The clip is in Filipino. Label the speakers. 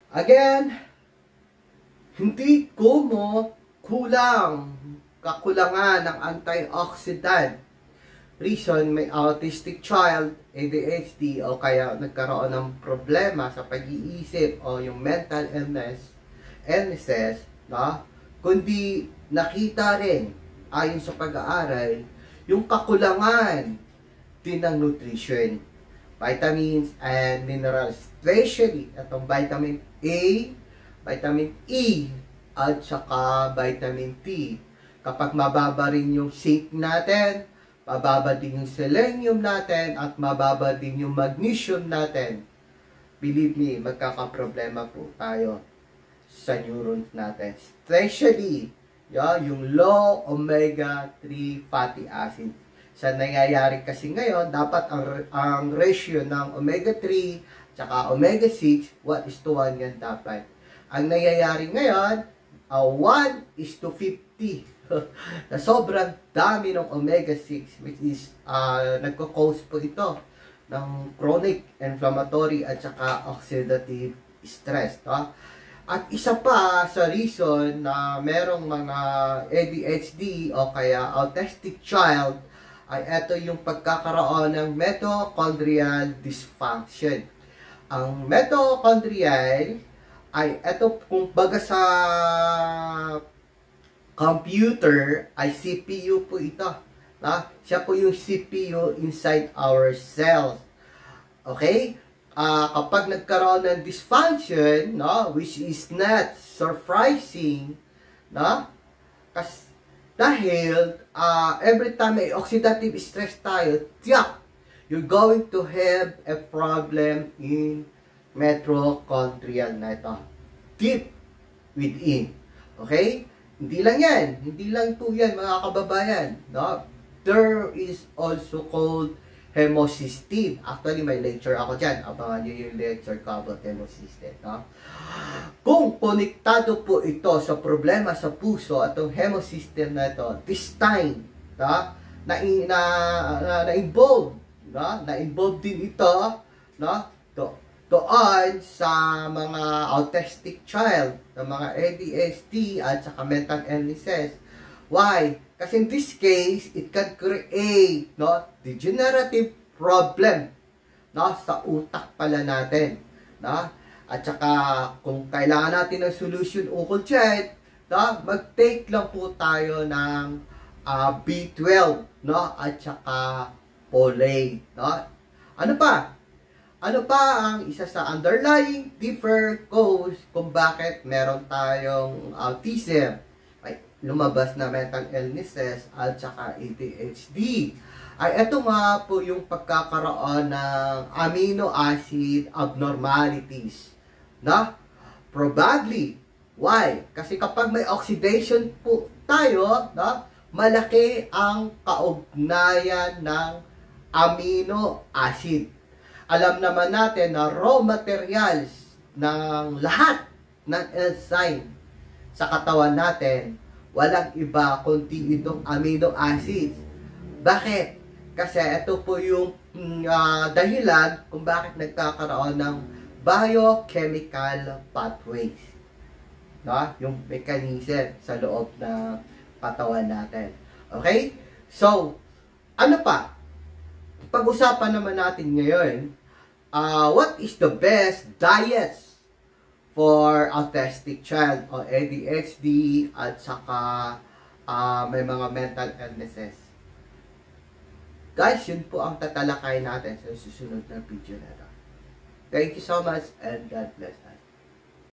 Speaker 1: Again, hindi kakulangan ng antioxidant. Reason, may autistic child, ADHD, o kaya nagkaroon ng problema sa pag-iisip o yung mental illnesses, no? Kundi nakita rin, ayon sa pag-aaral, yung kakulangan din ng nutrition, vitamins and minerals, especially itong vitamin A, vitamin E, at saka vitamin T. Kapag mababa rin yung zinc natin, mababa din yung selenium natin, at mababa din yung magnesium natin, believe me, magkakaproblema po tayo sa neurons natin. Especially, yung low omega-3 fatty acids. Sa nangyayari kasi ngayon, dapat ang ratio ng omega-3 tsaka omega-6, 1:1 yan dapat. Ang nangyayari ngayon, 1:50. Na sobrang dami ng omega-6, which is nagko-cause po ito ng chronic inflammatory at saka oxidative stress. No? At isa pa sa reason na merong mga ADHD o kaya autistic child ay ito yung pagkakaroon ng mitochondrial dysfunction. Ang mitochondrial ay ito, kung baga sa computer, ay CPU po ito. Na? Siya po yung CPU inside our cells. Okay? Kapag nagkaroon ng dysfunction, no, which is not surprising, no? Dahil every time may oxidative stress tayo, you're going to have a problem in mitochondrial na ito. Deep within. Okay? Hindi lang yan. Hindi lang ito yan, mga kababayan. No? There is also called homocysteine. Actually, may lecture ako dyan. Abangan nyo yung lecture ko about homocysteine. No? Kung konektado po ito sa problema sa puso at yung homocysteine na ito, this time, na-involve, na-involve din ito, doon sa mga autistic child, ng mga ADHD at saka mental illnesses. Why? Kasi in this case, it can create degenerative problem sa utak pala natin. At saka kung kailangan natin ng solution ukol dyan, mag-take lang po tayo ng B12 at saka folate. Ano pa? Ano pa ang isa sa underlying different cause kung bakit meron tayong autism, lumabas na mental illnesses at saka ADHD? Ay ito nga po yung pagkakaroon ng amino acid abnormalities. Probably. Why? Kasi kapag may oxidation po tayo, malaki ang kaugnayan ng amino acid. Alam naman natin na raw materials ng lahat ng enzyme sa katawan natin, walang iba kundi itong amino acids. Bakit? Kasi ito po yung dahilan kung bakit nagkakaroon ng biochemical pathways. Yung mechanism sa loob ng katawan natin. Okay? So, ano pa? Pag-usapan naman natin ngayon, what is the best diets for autistic child o ADHD at saka may mga mental illnesses? Guys, yun po ang tatalakay natin sa susunod na video na ito. Thank you so much and God bless us.